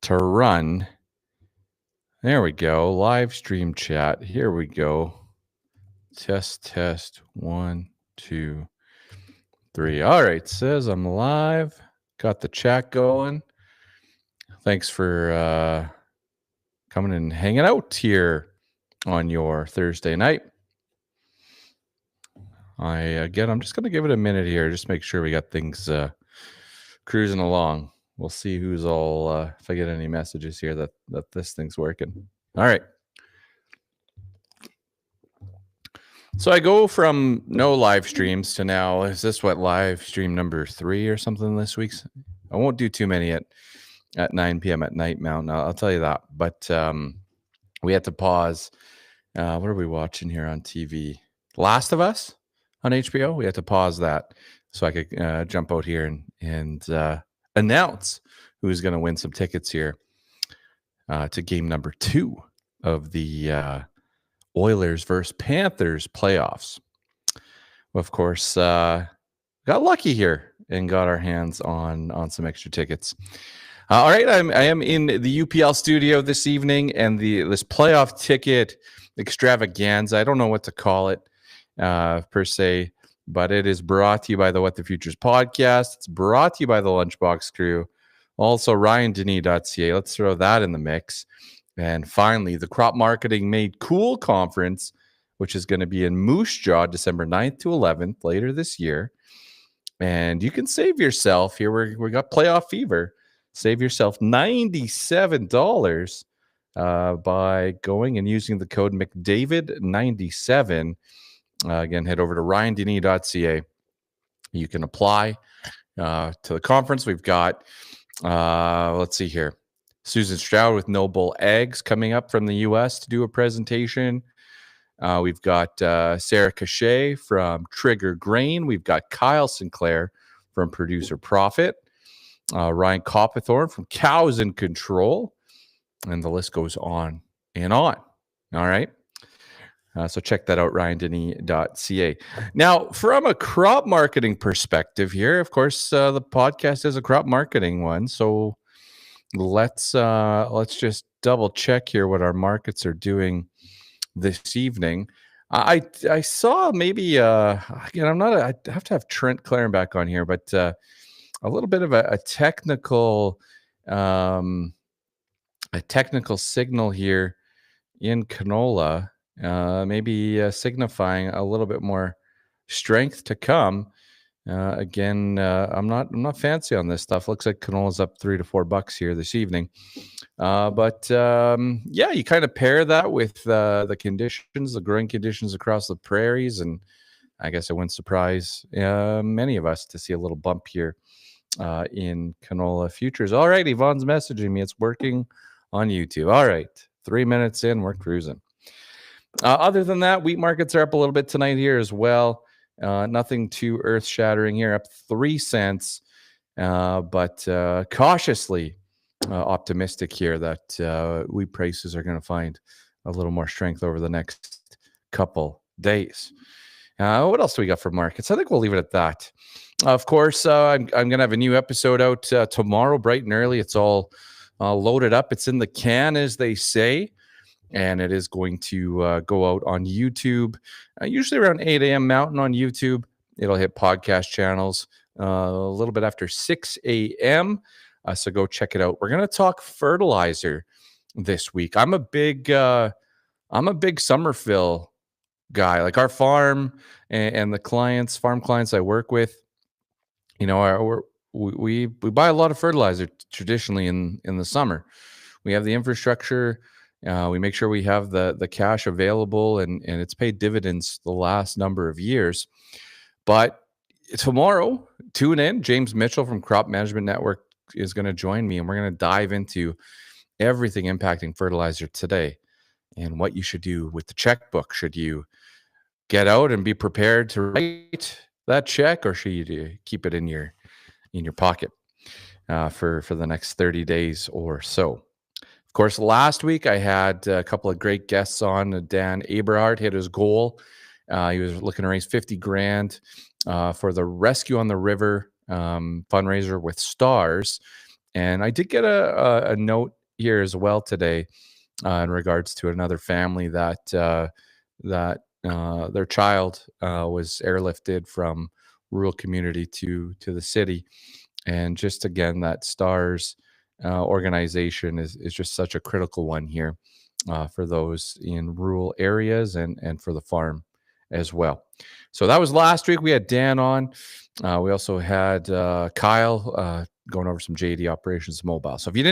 to run. There we go. Live stream chat. Here we go. Test. 1, 2, 3. All right. Says I'm live. Got the chat going. Thanks for coming and hanging out here on your Thursday night. I'm just going to give it a minute here. Just make sure we got things cruising along. We'll see who's all, if I get any messages here that this thing's working. All right. So I go from no live streams to now, is this what, live stream number 3 or something this week? I won't do too many at 9 p.m. at night, Mountain. I'll tell you that. But we had to pause. What are we watching here on TV? Last of Us on HBO. We had to pause that so I could jump out here and announce who's going to win some tickets here to game number 2 of the Oilers versus Panthers playoffs. Of course, got lucky here and got our hands on some extra tickets. All right, I am in the UPL studio this evening, and this playoff ticket extravaganza, I don't know what to call it per se, but it is brought to you by the What the Futures podcast. It's brought to you by the Lunchbox crew. Also, RyanDenis.ca. Let's throw that in the mix. And finally, the Crop Marketing Made Cool Conference, which is going to be in Moose Jaw, December 9th to 11th, later this year. And you can save yourself here. We got playoff fever. Save yourself $97 by going and using the code McDavid97. Again, head over to RyanDenis.ca. You can apply to the conference. We've got, let's see here, Susan Stroud with Noble Eggs coming up from the U.S. to do a presentation. We've got Sarah Cachet from Trigger Grain. We've got Kyle Sinclair from Producer Profit. Ryan Copperthorne from Cows in Control. And the list goes on and on. All right. So check that out, RyanDenis.ca. Now, from a crop marketing perspective here, of course, the podcast is a crop marketing one. So let's just double check here what our markets are doing this evening. I saw maybe again, I have to have Trent Claren back on here, but a little bit of a technical signal here in canola, maybe signifying a little bit more strength to come. Again, I'm not fancy on this stuff. Looks like canola's up $3 to $4 here this evening. But yeah, you kind of pair that with the conditions, the growing conditions across the prairies, and I guess it wouldn't surprise many of us to see a little bump here in canola futures. All right, Yvonne's messaging me. It's working on YouTube. All right, 3 minutes in, we're cruising. Other than that, wheat markets are up a little bit tonight here as well. Nothing too earth-shattering here, up 3 cents, but cautiously optimistic here that wheat prices are going to find a little more strength over the next couple days. What else do we got for markets? I think we'll leave it at that. Of course, I'm going to have a new episode out tomorrow, bright and early. It's all loaded up. It's in the can, as they say. And it is going to go out on YouTube, usually around 8 a.m. Mountain on YouTube. It'll hit podcast channels a little bit after 6 a.m. So go check it out. We're going to talk fertilizer this week. I'm a big summer fill guy. Like our farm and the farm clients I work with, you know, we buy a lot of fertilizer traditionally in the summer. We have the infrastructure. We make sure we have the cash available, and it's paid dividends the last number of years. But tomorrow, tune in. James Mitchell from Crop Management Network is going to join me, and we're going to dive into everything impacting fertilizer today and what you should do with the checkbook. Should you get out and be prepared to write that check, or should you keep it in your pocket for the next 30 days or so? Of course, last week I had a couple of great guests on. Dan Aberhart hit his goal. He was looking to raise $50,000 for the Rescue on the River fundraiser with Stars. And I did get a note here as well today in regards to another family that their child was airlifted from rural community to the city. And just again, that stars organization is just such a critical one here for those in rural areas and for the farm as well. So that was last week. We had Dan on. We also had Kyle going over some JD operations mobile. So if you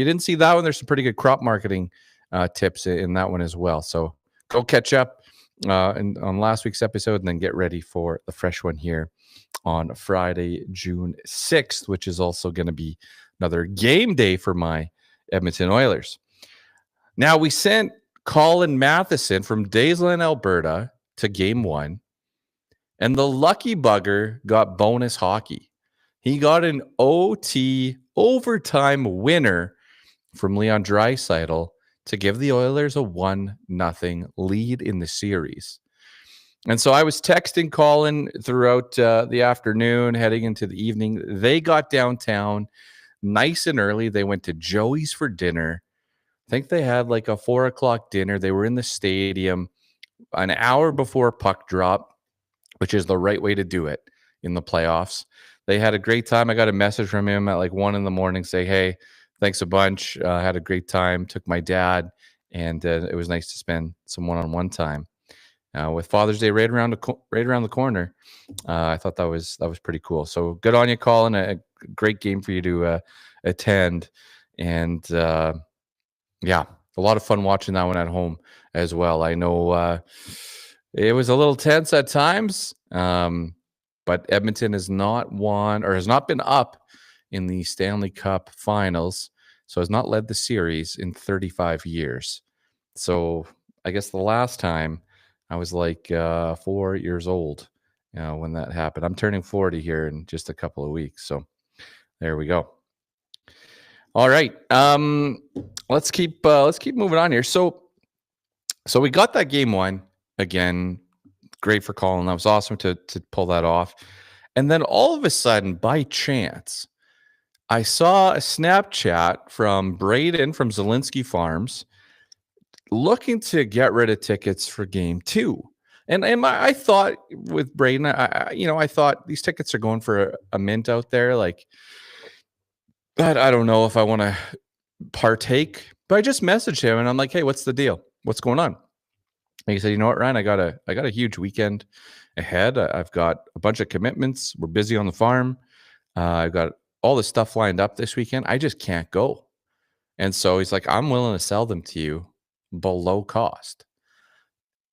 didn't see that one, there's some pretty good crop marketing tips in that one as well. So go catch up on last week's episode and then get ready for the fresh one here on Friday, June 6th, which is also going to be another game day for my Edmonton Oilers. Now, we sent Colin Matheson from Daysland, Alberta to game one, and the lucky bugger got bonus hockey. He got an OT overtime winner from Leon Draisaitl to give the Oilers a 1-0 lead in the series. And so I was texting Colin throughout the afternoon, heading into the evening. They got downtown nice and early. They went to Joey's for dinner. I think they had like a 4 o'clock dinner. They were in the stadium an hour before puck drop, which is the right way to do it in the playoffs. They had a great time. I got a message from him at like 1 a.m. saying, hey, thanks a bunch. Had a great time. Took my dad, and it was nice to spend some one-on-one time. With Father's Day right around the corner, I thought that was pretty cool. So good on you, Colin. A great game for you to attend, and yeah, a lot of fun watching that one at home as well. I know it was a little tense at times, but Edmonton has not won or has not been up in the Stanley Cup Finals, so has not led the series in 35 years. So I guess the last time I was like 4 years old, when that happened. I'm turning 40 here in just a couple of weeks, so there we go. All right, let's keep moving on here. So we got that game one again. Great for Colin. That was awesome to pull that off. And then all of a sudden, by chance, I saw a Snapchat from Braden from Zielinski Farms looking to get rid of tickets for game two. And I thought with Braden, I thought these tickets are going for a mint out there. Like, but I don't know if I want to partake. But I just messaged him and I'm like, hey, what's the deal? What's going on? And he said, you know what, Ryan, I got a huge weekend ahead. I've got a bunch of commitments. We're busy on the farm. I've got all this stuff lined up this weekend. I just can't go. And so he's like, I'm willing to sell them to you below cost.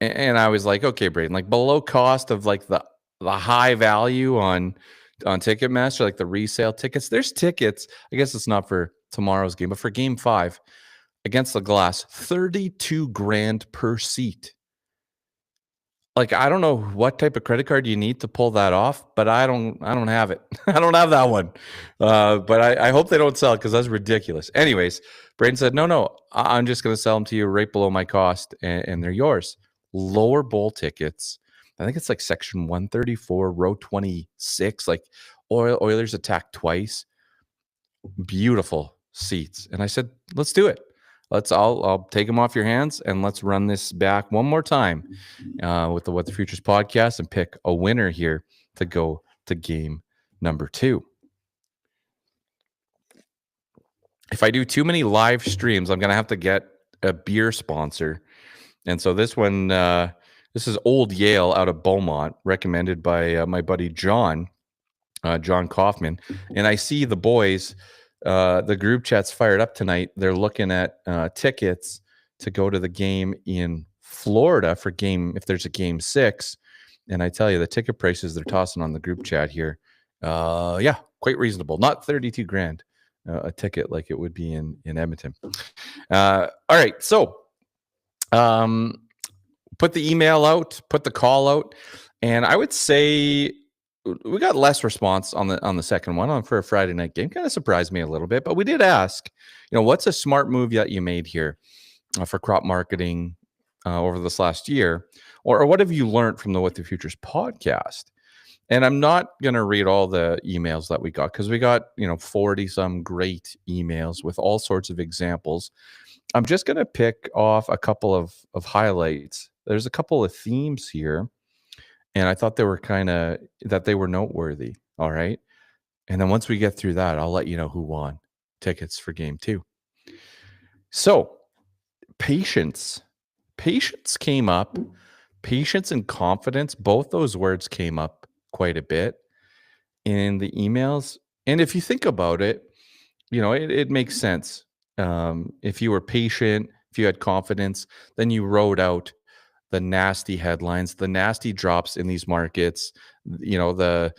And I was like, okay, Braden, like below cost of like the high value on Ticketmaster, like the resale tickets. There's tickets. I guess it's not for tomorrow's game, but for game 5 against the Glass, $32,000 per seat. Like, I don't know what type of credit card you need to pull that off, but I don't have it. I don't have that one. But I hope they don't sell it because that's ridiculous. Anyways, Braden said, no, I'm just going to sell them to you right below my cost, and they're yours. Lower bowl tickets. I think it's like section 134, row 26, like Oilers attack twice. Beautiful seats. And I said, let's do it. I'll take them off your hands and let's run this back one more time with the What the Futures podcast and pick a winner here to go to game number 2. If I do too many live streams, I'm going to have to get a beer sponsor. And so this one, this is Old Yale out of Beaumont, recommended by my buddy John Kaufman. And I see the boys, the group chat's fired up tonight. They're looking at tickets to go to the game in Florida for if there's a game 6. And I tell you, the ticket prices they're tossing on the group chat here, yeah, quite reasonable. Not $32,000 a ticket like it would be in Edmonton. All right, so put the email out, put the call out, and I would say we got less response on the second one for a Friday night game. Kind of surprised me a little bit, but we did ask, what's a smart move that you made here for crop marketing over this last year, or what have you learned from the What the Futures podcast? And I'm not going to read all the emails that we got, because we got, 40 some great emails with all sorts of examples. I'm just going to pick off a couple of highlights. There's a couple of themes here, and I thought they were that they were noteworthy. All right. And then once we get through that, I'll let you know who won tickets for game 2. So, patience. Patience came up. Patience and confidence, both those words came up quite a bit in the emails. And if you think about it, it makes sense. If you were patient, if you had confidence, then you wrote out the nasty headlines, the nasty drops in these markets. The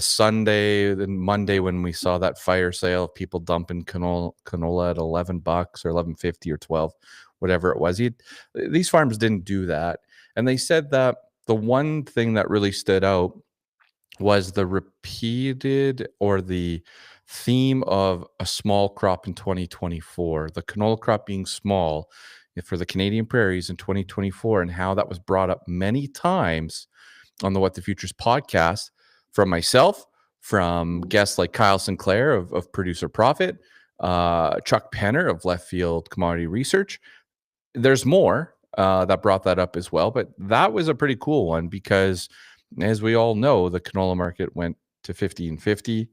Sunday, the Monday when we saw that fire sale of people dumping canola at $11 or $11.50 or 12, whatever it was. These farms didn't do that, and they said that the one thing that really stood out was the repeated, or the theme of a small crop in 2024, the canola crop being small for the Canadian prairies in 2024, and how that was brought up many times on the What the Futures podcast from myself, from guests like Kyle Sinclair of Producer Profit, Chuck Penner of Left Field Commodity Research. There's more that brought that up as well, but that was a pretty cool one because, as we all know, the canola market went to $15.50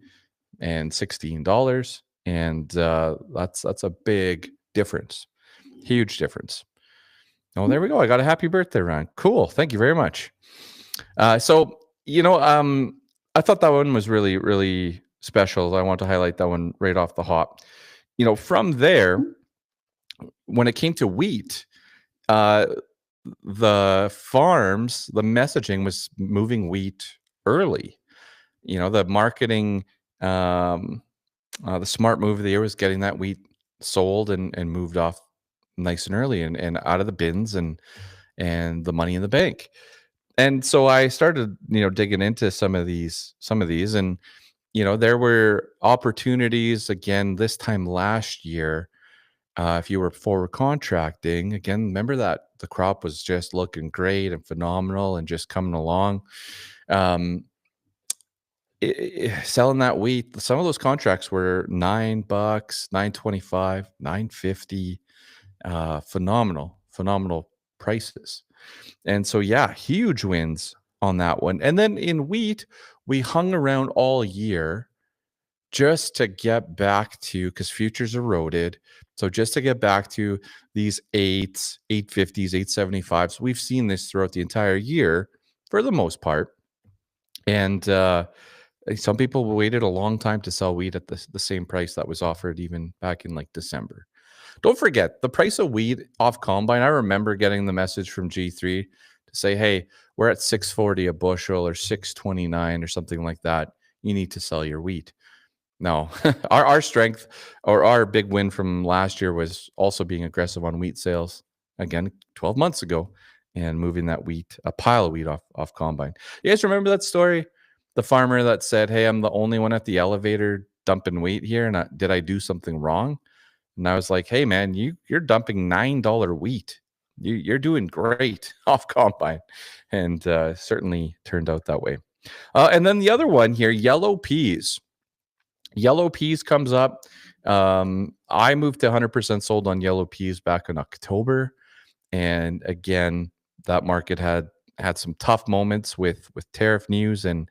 and $16, and that's a big difference, huge difference. Oh, there we go. I got a happy birthday, Ryan. Cool. Thank you very much. I thought that one was really, really special. I want to highlight that one right off the hop. From there, when it came to wheat, the farms, the messaging was moving wheat early. The marketing, the smart move of the year was getting that wheat sold and moved off nice and early and out of the bins and the money in the bank. And so I started, digging into some of these, and, there were opportunities again this time last year. If you were forward contracting, again, remember that the crop was just looking great and phenomenal and just coming along. Selling that wheat, some of those contracts were $9, $9.25, $9.50. Phenomenal prices. And so, yeah, huge wins on that one. And then in wheat, we hung around all year just to get back to, because futures eroded. So just to get back to these 8s, 850s, 875s. We've seen this throughout the entire year for the most part. And some people waited a long time to sell wheat at the same price that was offered even back in like December. Don't forget the price of wheat off combine. I remember getting the message from G3 to say, hey, we're at $6.40 a bushel or $6.29 or something like that. You need to sell your wheat. No, our strength, or our big win from last year, was also being aggressive on wheat sales again 12 months ago and moving that wheat, a pile of wheat off combine. You guys remember that story? The farmer that said, hey, I'm the only one at the elevator dumping wheat here. And did I do something wrong? And I was like, hey, man, you're dumping $9 wheat. You're doing great off combine. And certainly turned out that way. And then the other one here, yellow peas. Yellow peas comes up. I moved to 100% sold on yellow peas back in October. And again, that market had some tough moments with tariff news and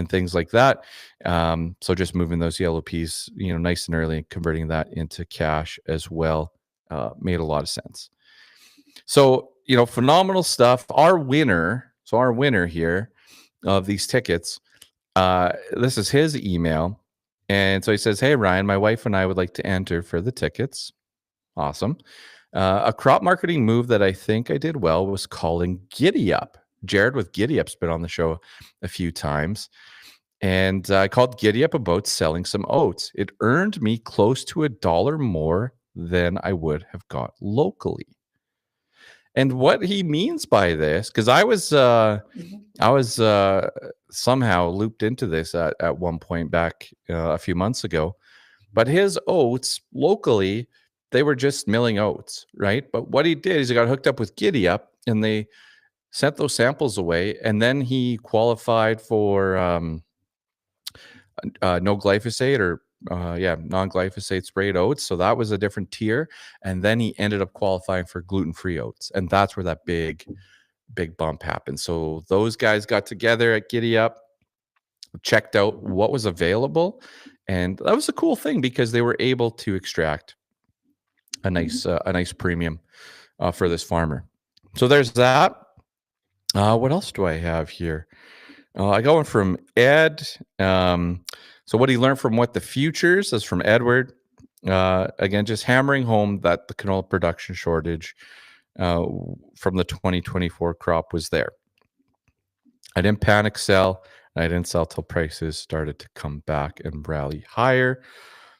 things like that. So just moving those yellow peas, nice and early, and converting that into cash as well, made a lot of sense. So, phenomenal stuff. Our winner here of these tickets, this is his email. And so he says, hey, Ryan, my wife and I would like to enter for the tickets. Awesome. A crop marketing move that I think I did well was calling Giddy Up. Jared with Giddy Up's been on the show a few times. And I called Giddy Up about selling some oats. It earned me close to $1 more than I would have got locally. And what he means by this, because I was somehow looped into this at one point back a few months ago, but his oats locally, they were just milling oats, right? But what he did is he got hooked up with Giddy Up, and they sent those samples away, and then he qualified for no glyphosate or non-glyphosate sprayed oats. So that was a different tier. And then he ended up qualifying for gluten-free oats. And that's where that big bump happened. So those guys got together at Giddy Up, checked out what was available. And that was a cool thing because they were able to extract a nice premium for this farmer. So there's that. What else do I have here? I got one from Ed. So what he learned from What the Futures is from Edward. Again, just hammering home that the canola production shortage from the 2024 crop was there. I didn't panic sell. I didn't sell till prices started to come back and rally higher.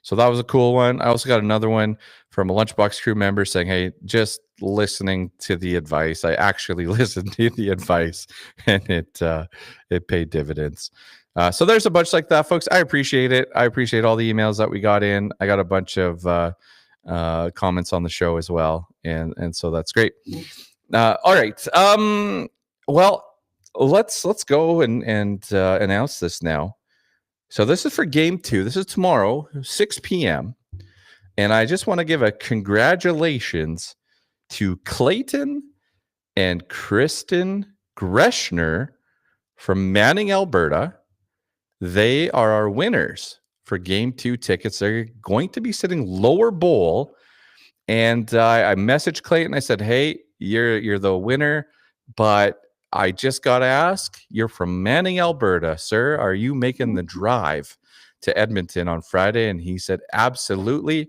So that was a cool one. I also got another one from a Lunchbox crew member saying, hey, just listening to the advice. I actually listened to the advice and it paid dividends. So there's a bunch like that, folks. I appreciate it. I appreciate all the emails that we got in. I got a bunch of comments on the show as well. And so that's great. All right. Well, let's go and announce this now. So this is for game 2. This is tomorrow, 6 p.m. And I just want to give a congratulations to Clayton and Kristen Greshner from Manning, Alberta. They are our winners for game 2 tickets. They're going to be sitting lower bowl. And I messaged Clayton. I said, hey, you're the winner, but I just got to ask, you're from Manning, Alberta, sir. Are you making the drive to Edmonton on Friday? And he said, absolutely.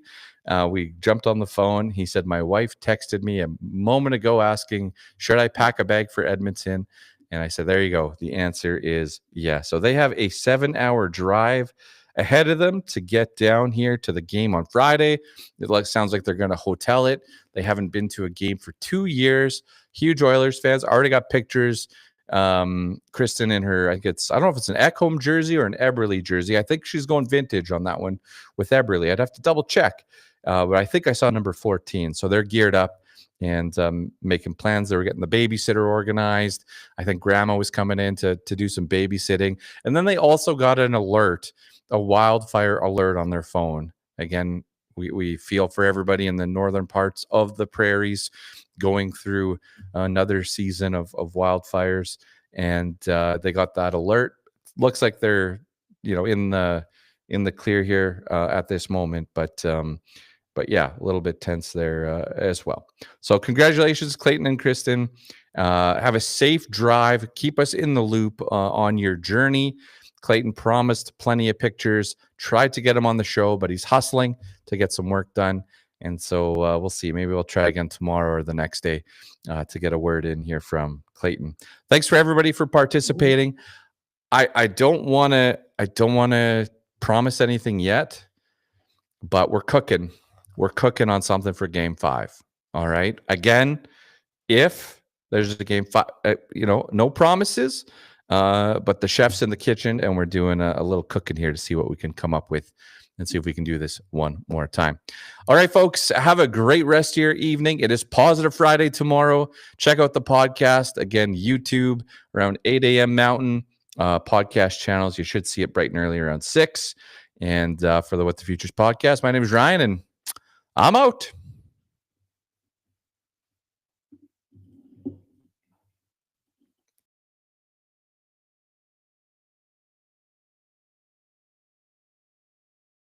We jumped on the phone. He said, my wife texted me a moment ago asking, should I pack a bag for Edmonton? And I said, there you go. The answer is yes. So they have a 7-hour drive ahead of them to get down here to the game on Friday. It sounds like they're going to hotel it. They haven't been to a game for 2 years. Huge Oilers fans. Already got pictures. Kristen in her, I don't know if it's an Ekholm jersey or an Eberle jersey. I think she's going vintage on that one with Eberle. I'd have to double check. But I think I saw number 14. So they're geared up and making plans. They were getting the babysitter organized. I think grandma was coming in to do some babysitting. And then they also got an alert, a wildfire alert on their phone. Again, we feel for everybody in the northern parts of the prairies going through another season of wildfires. And they got that alert. Looks like they're, in the clear here at this moment. But yeah, a little bit tense there as well. So congratulations, Clayton and Kristen. Have a safe drive. Keep us in the loop on your journey. Clayton promised plenty of pictures, tried to get him on the show, but he's hustling to get some work done. And so we'll see. Maybe we'll try again tomorrow or the next day to get a word in here from Clayton. Thanks for everybody for participating. I don't want to promise anything yet, but we're cooking. We're cooking on something for game 5. All right. Again, if there's a game 5, no promises. But the chef's in the kitchen, and we're doing a little cooking here to see what we can come up with and see if we can do this one more time. All right, folks, have a great rest of your evening. It is Positive Friday tomorrow. Check out the podcast. Again, YouTube around 8 a.m. Mountain podcast channels. You should see it bright and early around 6. And for the What the Futures podcast, my name is Ryan, and I'm out.